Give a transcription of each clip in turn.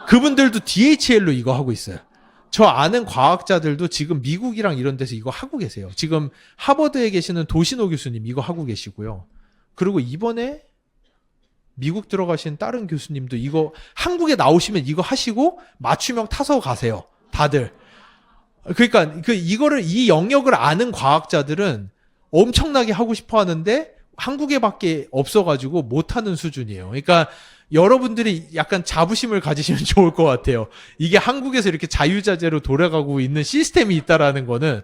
그분들도 DHL로 이거 하고 있어요. 저 아는 과학자들도 지금 미국이랑 이런 데서 이거 하고 계세요. 지금 하버드에 계시는 도시노 교수님 이거 하고 계시고요. 그리고 이번에 미국 들어가신 다른 교수님도 이거 한국에 나오시면 이거 하시고 맞춤형 타서 가세요. 다들. 그러니까 이거를 이 영역을 아는 과학자들은 엄청나게 하고 싶어 하는데 한국에밖에 없어가지고 못하는 수준이에요. 그러니까 여러분들이 약간 자부심을 가지시면 좋을 것 같아요. 이게 한국에서 이렇게 자유자재로 돌아가고 있는 시스템이 있다라는 거는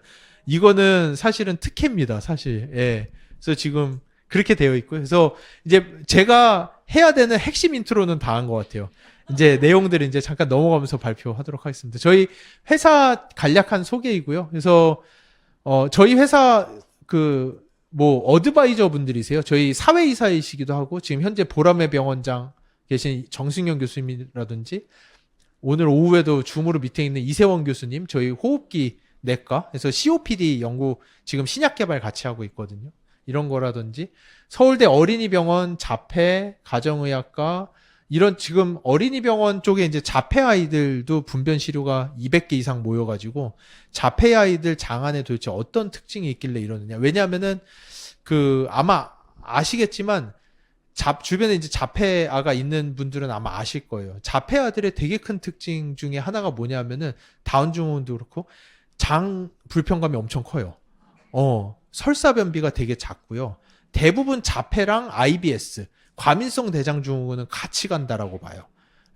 이거는 사실은 특혜입니다. 사실. 예. 그래서 지금 그렇게 되어 있고요. 그래서 이제 제가 해야 되는 핵심 인트로는 다 한 것 같아요. 이제 내용들을 이제 잠깐 넘어가면서 발표하도록 하겠습니다. 저희 회사 간략한 소개이고요. 그래서 저희 회사 어드바이저 분들이세요. 저희 사회이사이시기도 하고 지금 현재 보람의 병원장 계신 정승현 교수님이라든지 오늘 오후에도 줌으로 밑에 있는 이세원 교수님 저희 호흡기 내과 그래서 COPD 연구 지금 신약 개발 같이 하고 있거든요. 이런 거라든지 서울대 어린이병원 자폐 가정의학과 이런 지금 어린이병원 쪽에 이제 자폐 아이들도 분변 시료가 200개 이상 모여가지고 자폐 아이들 장안에 도대체 어떤 특징이 있길래 이러느냐. 왜냐하면은 아마 아시겠지만 주변에 이제 자폐아가 있는 분들은 아마 아실 거예요. 자폐아들의 되게 큰 특징 중에 하나가 뭐냐면은 다운 증후군도 그렇고 장 불편감이 엄청 커요. 설사변비가 되게 작고요. 대부분 자폐랑 IBS, 과민성 대장증후군은 같이 간다라고 봐요.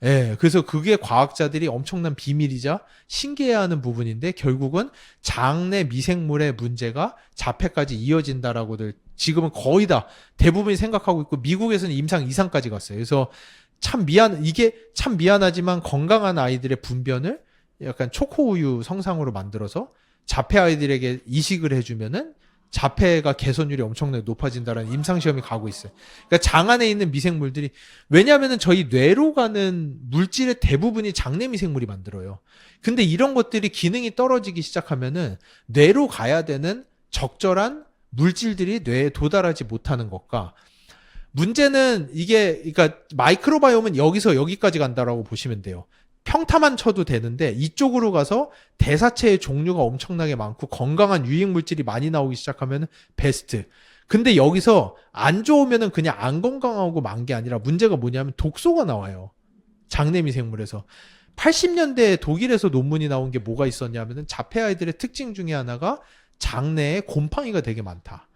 예, 그래서 그게 과학자들이 엄청난 비밀이자 신기해하는 부분인데 결국은 장내 미생물의 문제가 자폐까지 이어진다라고들 지금은 거의 다 대부분이 생각하고 있고 미국에서는 임상 이상까지 갔어요. 그래서 이게 참 미안하지만 건강한 아이들의 분변을 약간 초코우유 성상으로 만들어서 자폐 아이들에게 이식을 해주면은 자폐가 개선율이 엄청나게 높아진다는 임상시험이 가고 있어요. 그러니까 장 안에 있는 미생물들이 왜냐하면은 저희 뇌로 가는 물질의 대부분이 장내 미생물이 만들어요. 근데 이런 것들이 기능이 떨어지기 시작하면은 뇌로 가야 되는 적절한 물질들이 뇌에 도달하지 못하는 것과 문제는 그러니까 마이크로바이옴은 여기서 여기까지 간다라고 보시면 돼요. 평타만 쳐도 되는데 이쪽으로 가서 대사체의 종류가 엄청나게 많고 건강한 유익물질이 많이 나오기 시작하면 베스트. 근데 여기서 안 좋으면은 그냥 안 건강하고 만 게 아니라 문제가 뭐냐면 독소가 나와요. 장내 미생물에서. 80년대에 독일에서 논문이 나온 게 뭐가 있었냐면은 자폐 아이들의 특징 중에 하나가 장내에 곰팡이가 되게 많다.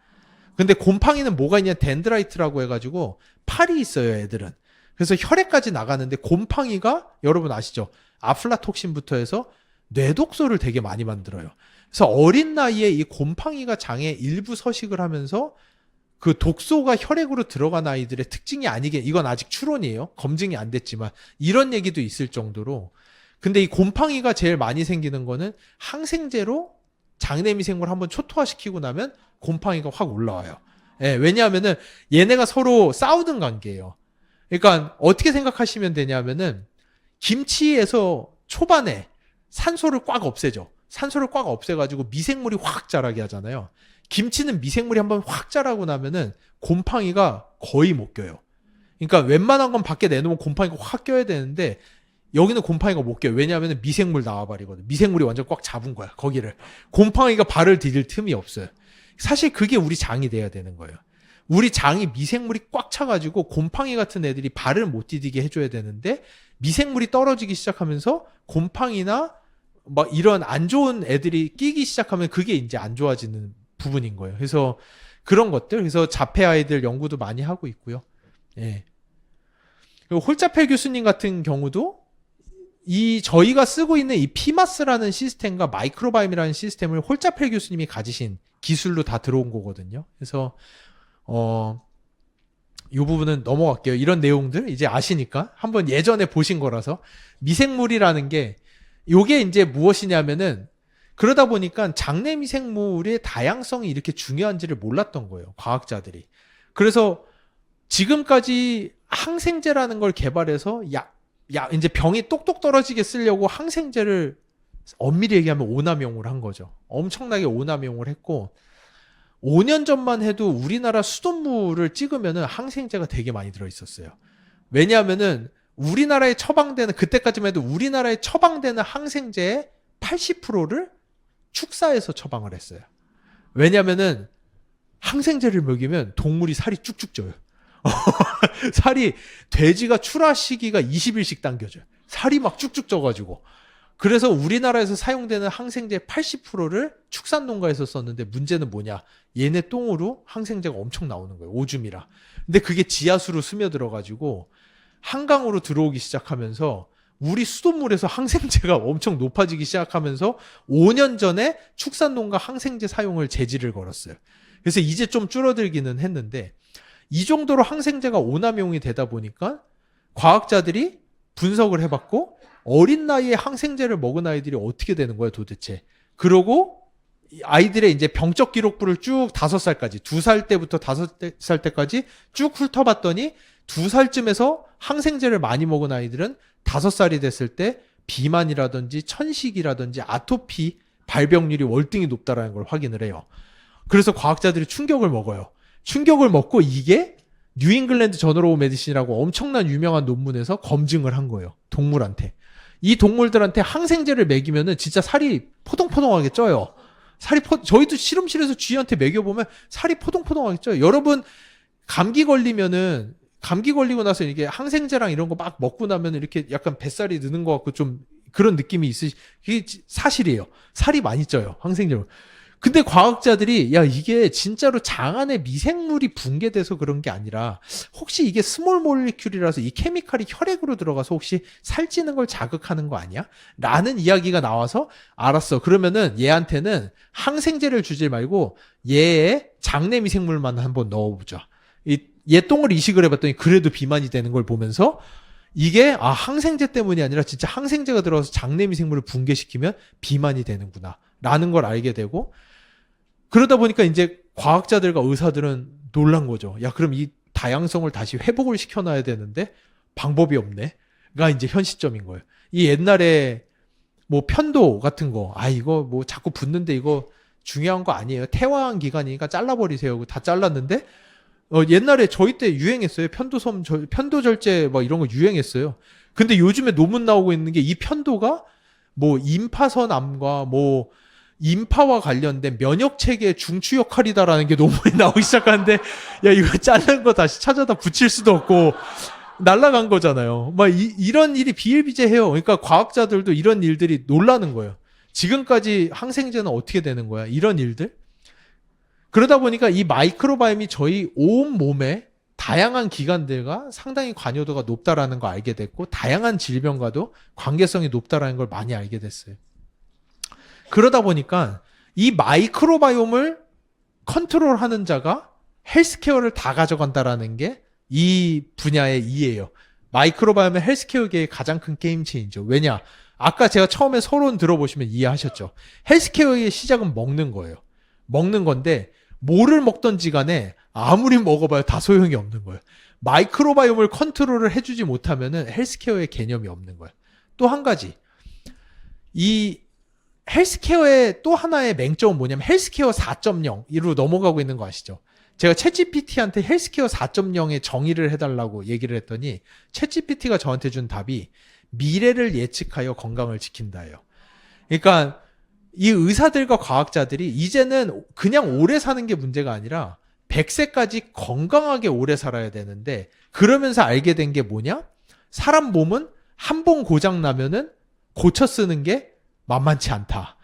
근데 곰팡이는 뭐가 있냐 덴드라이트라고 해가지고 팔이 있어요 애들은. 그래서 혈액까지 나가는데 곰팡이가 여러분 아시죠? 아플라톡신부터 해서 뇌독소를 되게 많이 만들어요. 그래서 어린 나이에 이 곰팡이가 장에 일부 서식을 하면서 그 독소가 혈액으로 들어간 아이들의 특징이 아니게 이건 아직 추론이에요. 검증이 안 됐지만 이런 얘기도 있을 정도로 근데 이 곰팡이가 제일 많이 생기는 거는 항생제로 장내 미생물 한번 초토화시키고 나면 곰팡이가 확 올라와요. 예, 왜냐하면은 얘네가 서로 싸우는 관계예요. 그러니까 어떻게 생각하시면 되냐면은 김치에서 초반에 산소를 꽉 없애죠. 산소를 꽉 없애가지고 미생물이 확 자라게 하잖아요. 김치는 미생물이 한번 확 자라고 나면은 곰팡이가 거의 못 껴요. 그러니까 웬만한 건 밖에 내놓으면 곰팡이가 확 껴야 되는데 여기는 곰팡이가 못 껴요. 왜냐하면 미생물 나와버리거든. 미생물이 완전 꽉 잡은 거야. 거기를. 곰팡이가 발을 디딜 틈이 없어요. 사실 그게 우리 장이 돼야 되는 거예요. 우리 장이 미생물이 꽉 차가지고 곰팡이 같은 애들이 발을 못 디디게 해줘야 되는데 미생물이 떨어지기 시작하면서 곰팡이나 막 이런 안 좋은 애들이 끼기 시작하면 그게 이제 안 좋아지는 부분인 거예요. 그래서 그런 것들, 그래서 자폐 아이들 연구도 많이 하고 있고요. 예. 그리고 홀자펠 교수님 같은 경우도 저희가 쓰고 있는 이 피마스라는 시스템과 마이크로바이옴이라는 시스템을 홀자펠 교수님이 가지신 기술로 다 들어온 거거든요. 그래서 이 부분은 넘어갈게요. 이런 내용들 이제 아시니까 한번 예전에 보신 거라서 미생물이라는 게 요게 이제 무엇이냐면은 그러다 보니까 장내 미생물의 다양성이 이렇게 중요한지를 몰랐던 거예요. 과학자들이. 그래서 지금까지 항생제라는 걸 개발해서 이제 병이 똑똑 떨어지게 쓰려고 항생제를 엄밀히 얘기하면 오남용을 한 거죠. 엄청나게 오남용을 했고 5년 전만 해도 우리나라 수돗물을 찍으면은 항생제가 되게 많이 들어있었어요. 왜냐하면은 우리나라에 처방되는, 그때까지만 해도 우리나라에 처방되는 항생제의 80%를 축사에서 처방을 했어요. 왜냐면은 항생제를 먹이면 동물이 살이 쭉쭉 쪄요. 살이, 돼지가 출하 시기가 20일씩 당겨져요. 살이 막 쭉쭉 쪄가지고. 그래서 우리나라에서 사용되는 항생제 80%를 축산농가에서 썼는데, 문제는 뭐냐? 얘네 똥으로 항생제가 엄청 나오는 거예요. 오줌이라. 근데 그게 지하수로 스며들어가지고 한강으로 들어오기 시작하면서 우리 수돗물에서 항생제가 엄청 높아지기 시작하면서 5년 전에 축산농가 항생제 사용을 제지를 걸었어요. 그래서 이제 좀 줄어들기는 했는데, 이 정도로 항생제가 오남용이 되다 보니까 과학자들이 분석을 해봤고, 어린 나이에 항생제를 먹은 아이들이 어떻게 되는 거야 도대체. 그러고 아이들의 이제 병적 기록부를 쭉 5살까지, 2살 때부터 5살 때까지 쭉 훑어봤더니 2살쯤에서 항생제를 많이 먹은 아이들은 5살이 됐을 때 비만이라든지 천식이라든지 아토피 발병률이 월등히 높다라는 걸 확인을 해요. 그래서 과학자들이 충격을 먹어요. 충격을 먹고 이게 뉴잉글랜드 저널 오브 메디신이라고 엄청난 유명한 논문에서 검증을 한 거예요. 동물한테. 이 동물들한테 항생제를 먹이면은 진짜 살이 포동포동하게 쪄요. 저희도 실험실에서 쥐한테 먹여보면 살이 포동포동하게 쪄요. 여러분, 감기 걸리고 나서 이게 항생제랑 이런 거 막 먹고 나면 이렇게 약간 뱃살이 느는 것 같고 좀 그런 느낌이 그게 사실이에요. 살이 많이 쪄요. 항생제로. 근데 과학자들이 야, 이게 진짜로 장 안에 미생물이 붕괴돼서 그런 게 아니라 혹시 이게 스몰 몰리큘이라서 이 케미칼이 혈액으로 들어가서 혹시 살찌는 걸 자극하는 거 아니야? 라는 이야기가 나와서 알았어. 그러면은 얘한테는 항생제를 주지 말고 얘의 장내 미생물만 한번 넣어보자. 얘 똥을 이식을 해봤더니 그래도 비만이 되는 걸 보면서 이게 항생제 때문이 아니라 진짜 항생제가 들어가서 장내 미생물을 붕괴시키면 비만이 되는구나 라는 걸 알게 되고, 그러다 보니까 이제 과학자들과 의사들은 놀란 거죠. 야, 그럼 이 다양성을 다시 회복을 시켜놔야 되는데 방법이 없네가 이제 현 시점인 거예요. 이 옛날에 뭐 편도 같은 거, 이거 뭐 자꾸 붓는데 이거 중요한 거 아니에요. 태화한 기간이니까 잘라버리세요. 다 잘랐는데 옛날에 저희 때 유행했어요. 편도절제 막 이런 거 유행했어요. 근데 요즘에 논문 나오고 있는 게 이 편도가 뭐 임파선암과 뭐 임파와 관련된 면역 체계의 중추 역할이다라는 게 논문이 나오기 시작하는데, 야, 이거 자른 거 다시 찾아다 붙일 수도 없고 날라간 거잖아요. 막 이런 일이 비일비재해요. 그러니까 과학자들도 이런 일들이 놀라는 거예요. 지금까지 항생제는 어떻게 되는 거야? 이런 일들. 그러다 보니까 이 마이크로바이옴이 저희 온 몸에 다양한 기관들과 상당히 관여도가 높다라는 걸 알게 됐고, 다양한 질병과도 관계성이 높다라는 걸 많이 알게 됐어요. 그러다 보니까 이 마이크로바이옴을 컨트롤하는 자가 헬스케어를 다 가져간다라는 게 이 분야의 이해예요. 마이크로바이옴은 헬스케어계의 가장 큰 게임 체인저. 왜냐? 아까 제가 처음에 서론 들어보시면 이해하셨죠. 헬스케어의 시작은 먹는 거예요. 먹는 건데 뭐를 먹던지 간에 아무리 먹어봐야 다 소용이 없는 거예요. 마이크로바이옴을 컨트롤을 해주지 못하면은 헬스케어의 개념이 없는 거예요. 또 한 가지, 이 헬스케어의 또 하나의 맹점은 뭐냐면 헬스케어 4.0으로 넘어가고 있는 거 아시죠? 제가 챗GPT한테 헬스케어 4.0의 정의를 해달라고 얘기를 했더니 챗GPT가 저한테 준 답이 미래를 예측하여 건강을 지킨다예요. 그러니까 이 의사들과 과학자들이 이제는 그냥 오래 사는 게 문제가 아니라 100세까지 건강하게 오래 살아야 되는데, 그러면서 알게 된 게 뭐냐? 사람 몸은 한 번 고장 나면은 고쳐 쓰는 게 만만치 않다.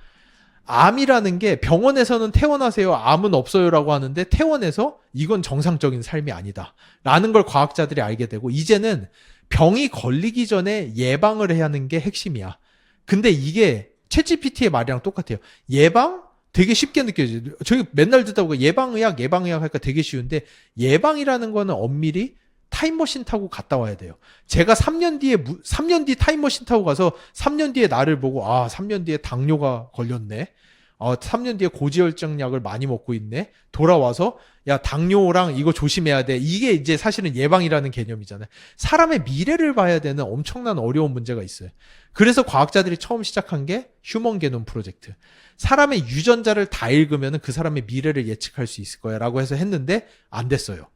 암이라는 게 병원에서는 퇴원하세요, 암은 없어요라고 하는데 퇴원해서 이건 정상적인 삶이 아니다 라는 걸 과학자들이 알게 되고, 이제는 병이 걸리기 전에 예방을 해야 하는 게 핵심이야. 근데 이게 챗GPT의 말이랑 똑같아요. 예방? 되게 쉽게 느껴져요. 저희 맨날 듣다 보고 예방의학 하니까 되게 쉬운데, 예방이라는 거는 엄밀히 타임머신 타고 갔다 와야 돼요. 제가 3년 뒤 타임머신 타고 가서 3년 뒤에 나를 보고 3년 뒤에 당뇨가 걸렸네. 3년 뒤에 고지혈증 약을 많이 먹고 있네. 돌아와서 야, 당뇨랑 이거 조심해야 돼. 이게 이제 사실은 예방이라는 개념이잖아요. 사람의 미래를 봐야 되는 엄청난 어려운 문제가 있어요. 그래서 과학자들이 처음 시작한 게 휴먼 게놈 프로젝트. 사람의 유전자를 다 읽으면 그 사람의 미래를 예측할 수 있을 거야 라고 해서 했는데 안 됐어요.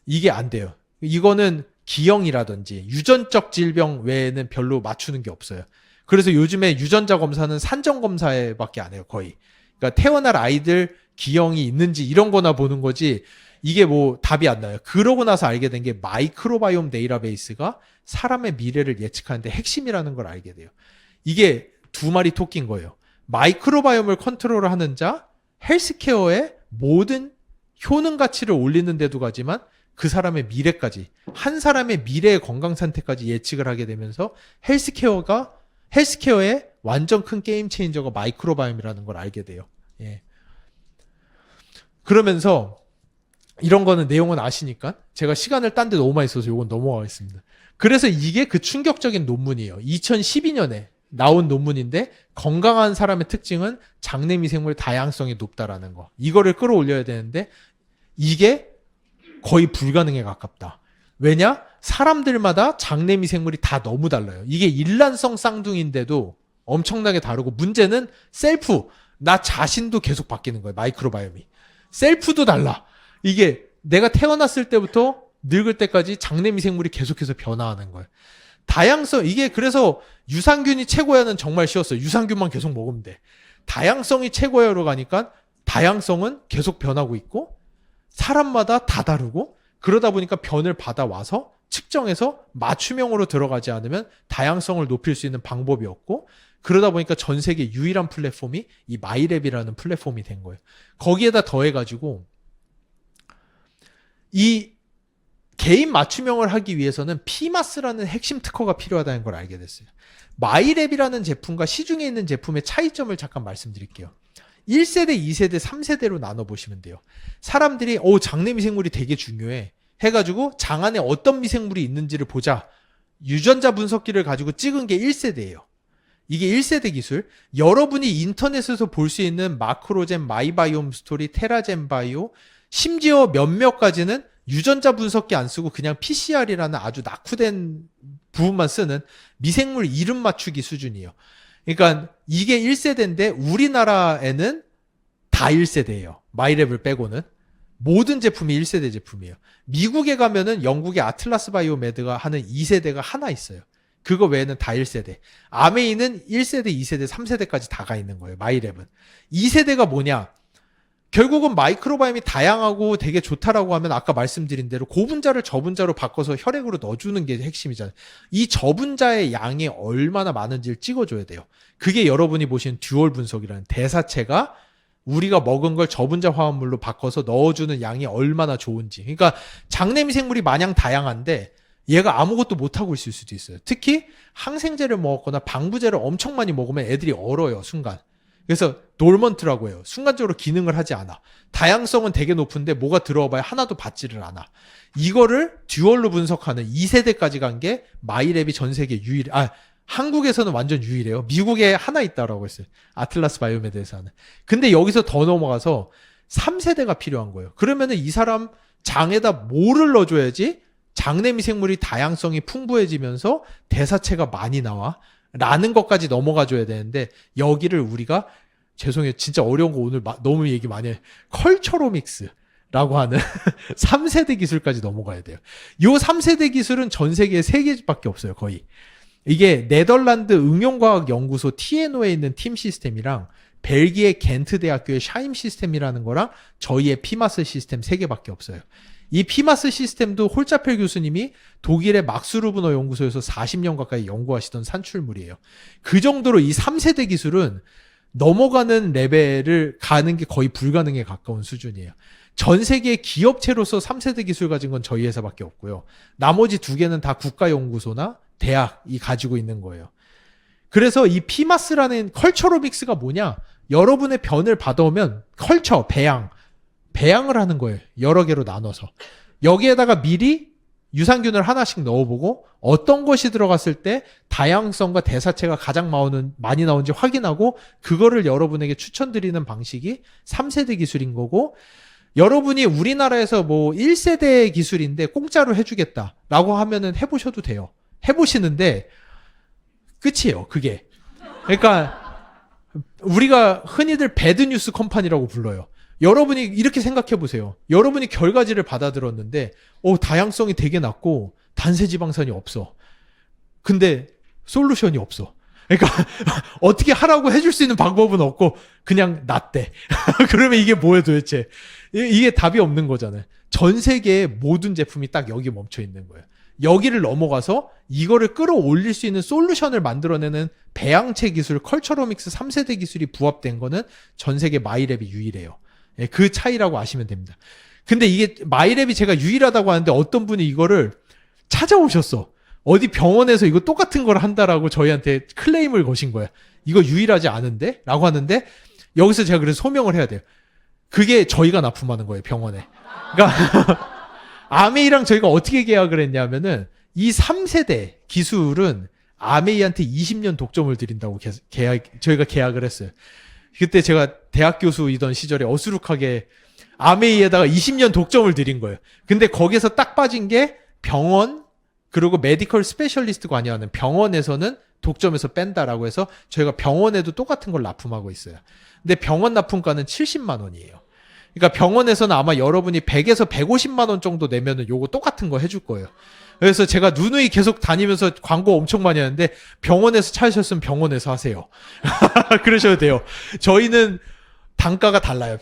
이게 안 돼요. 이거는 기형이라든지 유전적 질병 외에는 별로 맞추는 게 없어요. 그래서 요즘에 유전자 검사는 산정 검사에밖에 안 해요, 거의. 그러니까 태어날 아이들 기형이 있는지 이런 거나 보는 거지 이게 뭐 답이 안 나요. 그러고 나서 알게 된 게 마이크로바이옴 데이터베이스가 사람의 미래를 예측하는데 핵심이라는 걸 알게 돼요. 이게 두 마리 토끼인 거예요. 마이크로바이옴을 컨트롤하는 자, 헬스케어의 모든 효능 가치를 올리는 데도 가지만 그 사람의 미래까지, 한 사람의 미래의 건강 상태까지 예측을 하게 되면서 헬스케어의 완전 큰 게임 체인저가 마이크로바이옴이라는 걸 알게 돼요. 예. 그러면서 이런 거는 내용은 아시니까 제가 시간을 딴 데 너무 많이 써서 이건 넘어가겠습니다. 그래서 이게 그 충격적인 논문이에요. 2012년에 나온 논문인데 건강한 사람의 특징은 장내 미생물 다양성이 높다라는 거. 이거를 끌어올려야 되는데 이게 거의 불가능에 가깝다. 왜냐? 사람들마다 장내 미생물이 다 너무 달라요. 이게 일란성 쌍둥이인데도 엄청나게 다르고 문제는 셀프. 나 자신도 계속 바뀌는 거예요. 마이크로바이옴이. 셀프도 달라. 이게 내가 태어났을 때부터 늙을 때까지 장내 미생물이 계속해서 변화하는 거예요. 다양성, 이게 그래서 유산균이 최고야는 정말 쉬웠어요. 유산균만 계속 먹으면 돼. 다양성이 최고야로 가니까 다양성은 계속 변하고 있고 사람마다 다 다르고 그러다 보니까 변을 받아와서 측정해서 맞춤형으로 들어가지 않으면 다양성을 높일 수 있는 방법이 없고 그러다 보니까 전 세계 유일한 플랫폼이 이 마이랩이라는 플랫폼이 된 거예요. 거기에다 더해가지고 이 개인 맞춤형을 하기 위해서는 피마스라는 핵심 특허가 필요하다는 걸 알게 됐어요. 마이랩이라는 제품과 시중에 있는 제품의 차이점을 잠깐 말씀드릴게요. 1세대, 2세대, 3세대로 나눠보시면 돼요. 사람들이 장내 미생물이 되게 중요해 해가지고 장 안에 어떤 미생물이 있는지를 보자. 유전자 분석기를 가지고 찍은 게 1세대예요. 이게 1세대 기술. 여러분이 인터넷에서 볼 수 있는 마크로젠, 마이바이옴 스토리, 테라젠 바이오, 심지어 몇몇 가지는 유전자 분석기 안 쓰고 그냥 PCR이라는 아주 낙후된 부분만 쓰는 미생물 이름 맞추기 수준이에요. 그러니까 이게 1세대인데 우리나라에는 다 1세대예요. 마이랩을 빼고는. 모든 제품이 1세대 제품이에요. 미국에 가면은 영국의 아틀라스 바이오메드가 하는 2세대가 하나 있어요. 그거 외에는 다 1세대. 아메이는 1세대, 2세대, 3세대까지 다 가 있는 거예요. 마이랩은. 2세대가 뭐냐? 결국은 마이크로바이옴이 다양하고 되게 좋다라고 하면 아까 말씀드린 대로 고분자를 저분자로 바꿔서 혈액으로 넣어주는 게 핵심이잖아요. 이 저분자의 양이 얼마나 많은지를 찍어줘야 돼요. 그게 여러분이 보시는 듀얼 분석이라는 대사체가 우리가 먹은 걸 저분자 화합물로 바꿔서 넣어주는 양이 얼마나 좋은지. 그러니까 장내 미생물이 마냥 다양한데 얘가 아무것도 못하고 있을 수도 있어요. 특히 항생제를 먹었거나 방부제를 엄청 많이 먹으면 애들이 얼어요, 순간. 그래서 돌먼트라고 해요. 순간적으로 기능을 하지 않아. 다양성은 되게 높은데 뭐가 들어와봐야 하나도 받지를 않아. 이거를 듀얼로 분석하는 2세대까지 간 게 마이랩이 전 세계 한국에서는 완전 유일해요. 미국에 하나 있다라고 했어요. 아틀라스 바이오메드에서 하는. 근데 여기서 더 넘어가서 3세대가 필요한 거예요. 그러면은 이 사람 장에다 뭐를 넣어줘야지 장내 미생물이 다양성이 풍부해지면서 대사체가 많이 나와. 라는 것까지 넘어가줘야 되는데 여기를 우리가 죄송해요. 진짜 어려운 거 오늘 너무 얘기 많이 해. 컬처로믹스라고 하는 3세대 기술까지 넘어가야 돼요. 이 3세대 기술은 전 세계에 3개밖에 없어요. 거의. 이게 네덜란드 응용과학연구소 TNO에 있는 팀 시스템이랑 벨기에 겐트 대학교의 샤임 시스템이라는 거랑 저희의 피마스 시스템 3개밖에 없어요. 이 피마스 시스템도 홀자펠 교수님이 독일의 막스루브너 연구소에서 40년 가까이 연구하시던 산출물이에요. 그 정도로 이 3세대 기술은 넘어가는 레벨을 가는 게 거의 불가능에 가까운 수준이에요. 전 세계 기업체로서 3세대 기술 가진 건 저희 회사밖에 없고요. 나머지 2개는 다 국가연구소나 대학이 가지고 있는 거예요. 그래서 이 피마스라는 컬처로믹스가 뭐냐? 여러분의 변을 받아오면 배양을 하는 거예요. 여러 개로 나눠서. 여기에다가 미리 유산균을 하나씩 넣어보고 어떤 것이 들어갔을 때 다양성과 대사체가 가장 많이 나오는지 확인하고 그거를 여러분에게 추천드리는 방식이 3세대 기술인 거고 여러분이 우리나라에서 뭐 1세대 기술인데 공짜로 해주겠다라고 하면은 해보셔도 돼요. 해보시는데 끝이에요. 그게. 그러니까 우리가 흔히들 배드뉴스 컴퍼니라고 불러요. 여러분이 이렇게 생각해 보세요. 여러분이 결과지를 받아들었는데 다양성이 되게 낮고 단세지방산이 없어. 근데 솔루션이 없어. 그러니까 어떻게 하라고 해줄 수 있는 방법은 없고 그냥 낫대. 그러면 이게 뭐예요 도대체? 이게 답이 없는 거잖아요. 전 세계의 모든 제품이 딱 여기 멈춰 있는 거예요. 여기를 넘어가서 이거를 끌어올릴 수 있는 솔루션을 만들어내는 배양체 기술, 컬처로믹스 3세대 기술이 부합된 거는 전 세계 마이랩이 유일해요. 예, 그 차이라고 아시면 됩니다. 근데 이게 마이랩이 제가 유일하다고 하는데 어떤 분이 이거를 찾아오셨어. 어디 병원에서 이거 똑같은 걸 한다라고 저희한테 클레임을 거신 거야. 이거 유일하지 않은데? 라고 하는데 여기서 제가 그래서 소명을 해야 돼요. 그게 저희가 납품하는 거예요, 병원에. 그러니까 아메이랑 저희가 어떻게 계약을 했냐면은 이 3세대 기술은 아메이한테 20년 독점을 드린다고 저희가 계약을 했어요. 그때 제가 대학 교수이던 시절에 어수룩하게 아메이에다가 20년 독점을 드린 거예요. 근데 거기서 딱 빠진 게 병원 그리고 메디컬 스페셜리스트 관여하는 병원에서는 독점에서 뺀다라고 해서 저희가 병원에도 똑같은 걸 납품하고 있어요. 근데 병원 납품가는 70만 원이에요. 그러니까 병원에서는 아마 여러분이 100에서 150만 원 정도 내면은 요거 똑같은 거 해줄 거예요. 그래서 제가 누누이 계속 다니면서 광고 엄청 많이 하는데 병원에서 찾으셨으면 병원에서 하세요. 그러셔도 돼요. 저희는 단가가 달라요.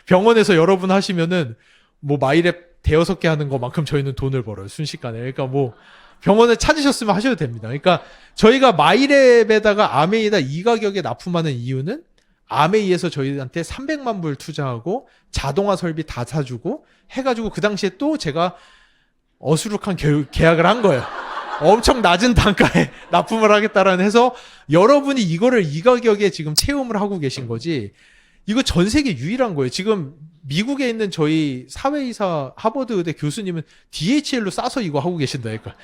병원에서 여러분 하시면은 뭐 마이랩 대여섯 개 하는 것만큼 저희는 돈을 벌어요. 순식간에. 그러니까 뭐 병원에 찾으셨으면 하셔도 됩니다. 그러니까 저희가 마이랩에다가 아메이에다 이 가격에 납품하는 이유는 아메이에서 저희한테 300만 불 투자하고 자동화 설비 다 사주고 해가지고 그 당시에 또 제가 어수룩한 계약을 한 거예요. 엄청 낮은 단가에 납품을 하겠다라는 해서 여러분이 이거를 이 가격에 지금 체험을 하고 계신 거지. 이거 전 세계 유일한 거예요. 지금 미국에 있는 저희 사회이사 하버드 의대 교수님은 DHL로 싸서 이거 하고 계신다니까.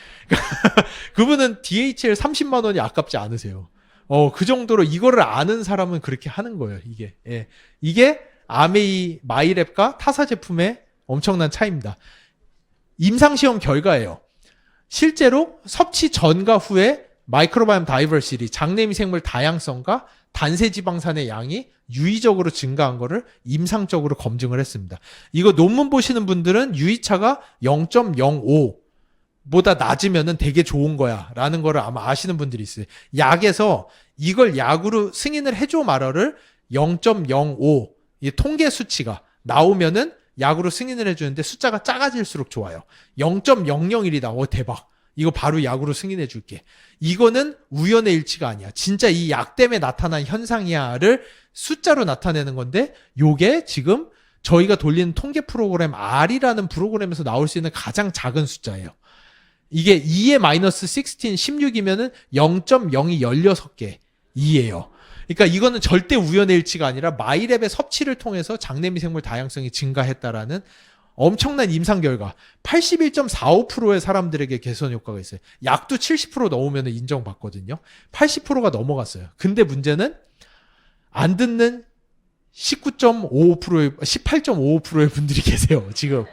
그분은 DHL 30만 원이 아깝지 않으세요. 그 정도로 이거를 아는 사람은 그렇게 하는 거예요, 이게. 예. 이게 아메이 마이랩과 타사 제품의 엄청난 차이입니다. 임상시험 결과예요. 실제로 섭취 전과 후에 마이크로바이옴 다이버시티, 장내미생물 다양성과 단세지방산의 양이 유의적으로 증가한 거를 임상적으로 검증을 했습니다. 이거 논문 보시는 분들은 유의차가 0.05 보다 낮으면은 되게 좋은 거야 라는 거를 아마 아시는 분들이 있어요. 약에서 이걸 약으로 승인을 해줘 말어를 0.05 이 통계 수치가 나오면은 약으로 승인을 해주는데 숫자가 작아질수록 좋아요. 0.001이다. 대박. 이거 바로 약으로 승인해 줄게. 이거는 우연의 일치가 아니야. 진짜 이 약 때문에 나타난 현상이야를 숫자로 나타내는 건데 요게 지금 저희가 돌리는 통계 프로그램 R이라는 프로그램에서 나올 수 있는 가장 작은 숫자예요. 이게 2의 마이너스 16, 16이면은 0.02 16개 2예요. 그러니까 이거는 절대 우연의 일치가 아니라 마이랩의 섭취를 통해서 장내미생물 다양성이 증가했다라는 엄청난 임상 결과. 81.45%의 사람들에게 개선 효과가 있어요. 약도 70% 넘으면 인정받거든요. 80%가 넘어갔어요. 근데 문제는 안 듣는 19.55%의 18.55%의 분들이 계세요. 지금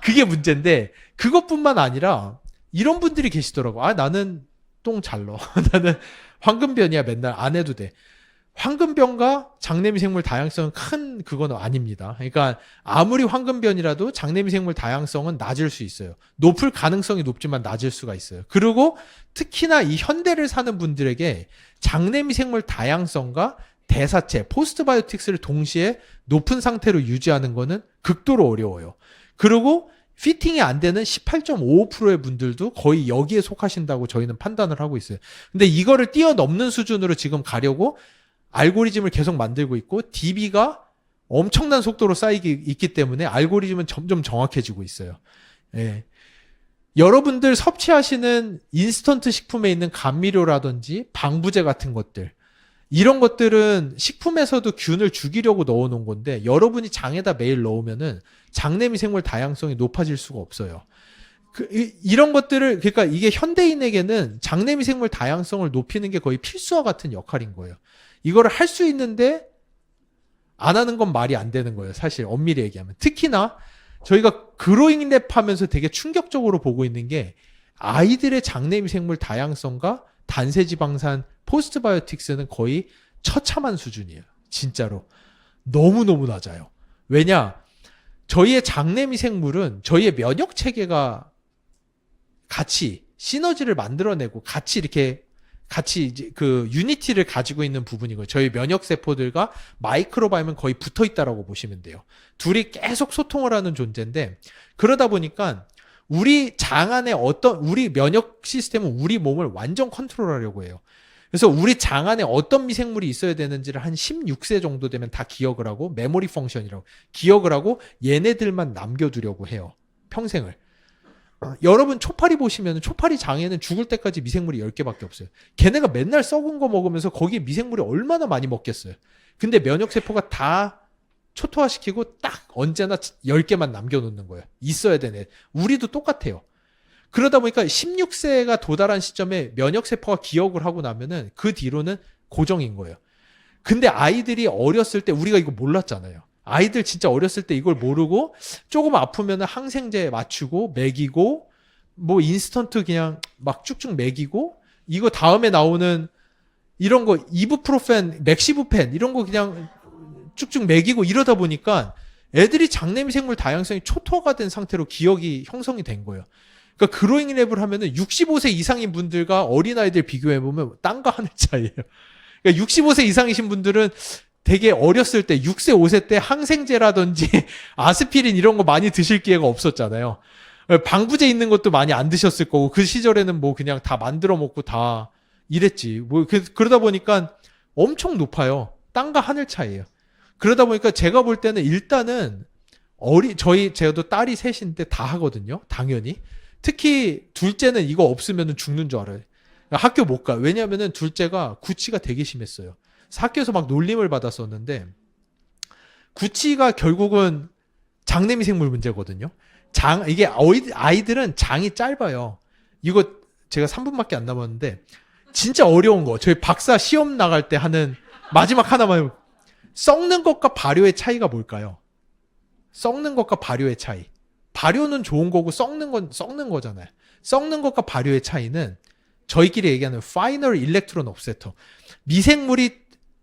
그게 문제인데 그것뿐만 아니라 이런 분들이 계시더라고. 나는 똥 잘 넣어. 나는 황금변이야. 맨날 안 해도 돼. 황금변과 장내미생물 다양성은 큰 그건 아닙니다. 그러니까 아무리 황금변이라도 장내미생물 다양성은 낮을 수 있어요. 높을 가능성이 높지만 낮을 수가 있어요. 그리고 특히나 이 현대를 사는 분들에게 장내미생물 다양성과 대사체, 포스트바이오틱스를 동시에 높은 상태로 유지하는 거는 극도로 어려워요. 그리고 피팅이 안 되는 18.55%의 분들도 거의 여기에 속하신다고 저희는 판단을 하고 있어요. 근데 이거를 뛰어넘는 수준으로 지금 가려고 알고리즘을 계속 만들고 있고 DB가 엄청난 속도로 쌓이기 있기 때문에 알고리즘은 점점 정확해지고 있어요. 예. 여러분들 섭취하시는 인스턴트 식품에 있는 감미료라든지 방부제 같은 것들 이런 것들은 식품에서도 균을 죽이려고 넣어놓은 건데 여러분이 장에다 매일 넣으면은 장내미생물 다양성이 높아질 수가 없어요. 이런 것들을 그러니까 이게 현대인에게는 장내미생물 다양성을 높이는 게 거의 필수와 같은 역할인 거예요. 이거를 할 수 있는데 안 하는 건 말이 안 되는 거예요. 사실 엄밀히 얘기하면. 특히나 저희가 그로잉랩 하면서 되게 충격적으로 보고 있는 게 아이들의 장내미생물 다양성과 단세지방산 포스트바이오틱스는 거의 처참한 수준이에요. 진짜로. 너무너무 낮아요. 왜냐? 저희의 장내미생물은 저희의 면역체계가 같이 시너지를 만들어내고 같이 이제 그 유니티를 가지고 있는 부분이고요. 저희 면역 세포들과 마이크로바이옴은 거의 붙어 있다라고 보시면 돼요. 둘이 계속 소통을 하는 존재인데 그러다 보니까 우리 장 안에 우리 면역 시스템은 우리 몸을 완전 컨트롤하려고 해요. 그래서 우리 장 안에 어떤 미생물이 있어야 되는지를 한 16세 정도 되면 다 기억을 하고 메모리 펑션이라고 기억을 하고 얘네들만 남겨두려고 해요. 평생을. 여러분 초파리 보시면 초파리 장에는 죽을 때까지 미생물이 10개밖에 없어요. 걔네가 맨날 썩은 거 먹으면서 거기에 미생물이 얼마나 많이 먹겠어요. 근데 면역세포가 다 초토화시키고 딱 언제나 10개만 남겨놓는 거예요. 있어야 되네. 우리도 똑같아요. 그러다 보니까 16세가 도달한 시점에 면역세포가 기억을 하고 나면은 그 뒤로는 고정인 거예요. 근데 아이들이 어렸을 때 우리가 이거 몰랐잖아요. 아이들 진짜 어렸을 때 이걸 모르고 조금 아프면은 항생제 맞추고 먹이고 뭐 인스턴트 그냥 막 쭉쭉 먹이고 이거 다음에 나오는 이런 거 이부프로펜, 맥시부펜 이런 거 그냥 쭉쭉 먹이고 이러다 보니까 애들이 장내미생물 다양성이 초토화가 된 상태로 기억이 형성이 된 거예요. 그러니까 그로잉 랩을 하면은 65세 이상인 분들과 어린아이들 비교해보면 땅과 하늘 차이예요. 그러니까 65세 이상이신 분들은 되게 어렸을 때 6세, 5세 때 항생제라든지 아스피린 이런 거 많이 드실 기회가 없었잖아요. 방부제 있는 것도 많이 안 드셨을 거고 그 시절에는 뭐 그냥 다 만들어 먹고 다 이랬지. 뭐 그러다 보니까 엄청 높아요. 땅과 하늘 차이예요. 그러다 보니까 제가 볼 때는 일단은 제가도 딸이 셋인데 다 하거든요. 당연히. 특히 둘째는 이거 없으면 죽는 줄 알아요. 학교 못 가. 왜냐면은 둘째가 구취가 되게 심했어요. 학교에서 막 놀림을 받았었는데 구취가 결국은 장내미생물 문제거든요. 이게 아이들은 장이 짧아요. 이거 제가 3분밖에 안 남았는데 진짜 어려운 거. 저희 박사 시험 나갈 때 하는 마지막 하나만 썩는 것과 발효의 차이가 뭘까요? 썩는 것과 발효의 차이. 발효는 좋은 거고 썩는 건 썩는 거잖아요. 썩는 것과 발효의 차이는 저희끼리 얘기하는 파이널 일렉트론 옵세터. 미생물이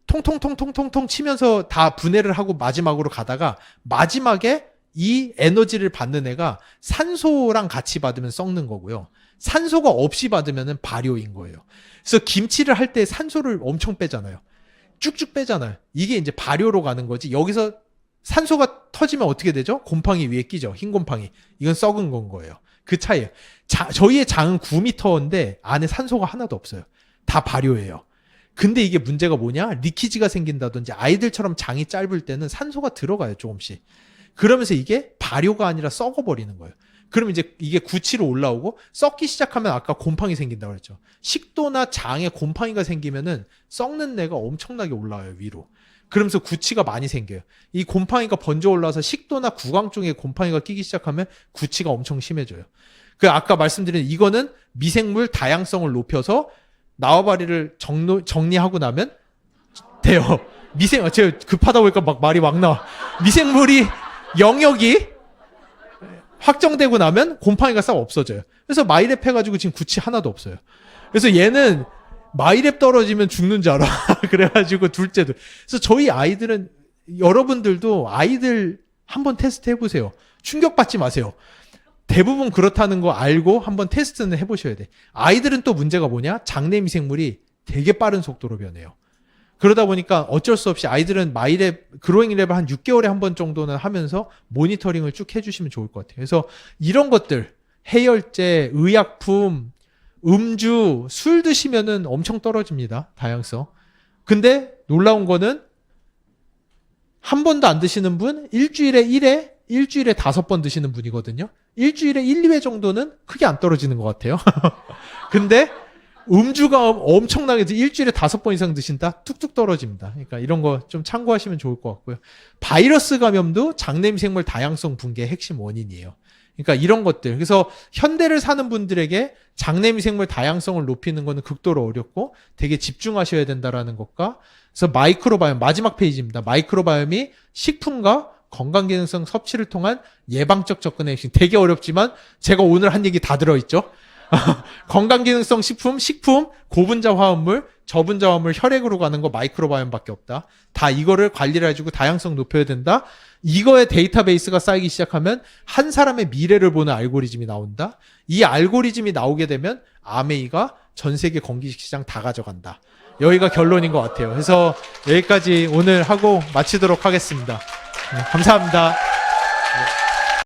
통통통통통통 치면서 다 분해를 하고 마지막으로 가다가 마지막에 이 에너지를 받는 애가 산소랑 같이 받으면 썩는 거고요. 산소가 없이 받으면 발효인 거예요. 그래서 김치를 할 때 산소를 엄청 빼잖아요. 쭉쭉 빼잖아요. 이게 이제 발효로 가는 거지. 여기서 산소가 터지면 어떻게 되죠? 곰팡이 위에 끼죠. 흰 곰팡이. 이건 썩은 건 거예요. 그 차이예요. 저희의 장은 9m인데 안에 산소가 하나도 없어요. 다 발효예요. 근데 이게 문제가 뭐냐? 리키지가 생긴다든지 아이들처럼 장이 짧을 때는 산소가 들어가요. 조금씩. 그러면서 이게 발효가 아니라 썩어버리는 거예요. 그럼 이제 이게 구취로 올라오고 썩기 시작하면 아까 곰팡이 생긴다고 그랬죠. 식도나 장에 곰팡이가 생기면은 썩는 내가 엄청나게 올라와요. 위로. 그러면서 구취가 많이 생겨요. 이 곰팡이가 번져 올라와서 식도나 구강 쪽에 곰팡이가 끼기 시작하면 구취가 엄청 심해져요. 그 아까 말씀드린 이거는 미생물 다양성을 높여서 나와바리를 정리하고 나면 돼요. 제가 급하다 보니까 막 말이 막 나와. 미생물이 영역이 확정되고 나면 곰팡이가 싹 없어져요. 그래서 마이랩 해가지고 지금 구취 하나도 없어요. 그래서 얘는 마이랩 떨어지면 죽는 줄 알아. 그래가지고 둘째도. 그래서 저희 아이들은 여러분들도 아이들 한번 테스트 해보세요. 충격받지 마세요. 대부분 그렇다는 거 알고 한번 테스트는 해보셔야 돼. 아이들은 또 문제가 뭐냐? 장내 미생물이 되게 빠른 속도로 변해요. 그러다 보니까 어쩔 수 없이 아이들은 마이랩, 그로잉 랩을 한 6개월에 한 번 정도는 하면서 모니터링을 쭉 해주시면 좋을 것 같아요. 그래서 이런 것들, 해열제, 의약품, 음주, 술 드시면은 엄청 떨어집니다. 다양성. 근데 놀라운 거는 한 번도 안 드시는 분, 일주일에 5번 드시는 분이거든요. 일주일에 1, 2회 정도는 크게 안 떨어지는 것 같아요. 근데 음주가 엄청나게 일주일에 5번 이상 드신다? 뚝뚝 떨어집니다. 그러니까 이런 거 좀 참고하시면 좋을 것 같고요. 바이러스 감염도 장내미생물 다양성 붕괴의 핵심 원인이에요. 그러니까 이런 것들. 그래서 현대를 사는 분들에게 장내미생물 다양성을 높이는 거는 극도로 어렵고 되게 집중하셔야 된다라는 것과 그래서 마이크로바이옴 마지막 페이지입니다. 마이크로바이옴이 식품과 건강기능성 섭취를 통한 예방적 접근의 핵심. 되게 어렵지만 제가 오늘 한 얘기 다 들어있죠. 건강기능성 식품, 고분자 화합물, 저분자 화합물 혈액으로 가는 거 마이크로바이옴밖에 없다. 다 이거를 관리를 해주고 다양성 높여야 된다. 이거의 데이터베이스가 쌓이기 시작하면 한 사람의 미래를 보는 알고리즘이 나온다. 이 알고리즘이 나오게 되면 아메이가 전 세계 건기식 시장 다 가져간다. 여기가 결론인 것 같아요. 그래서 여기까지 오늘 하고 마치도록 하겠습니다. 네, 감사합니다. 네.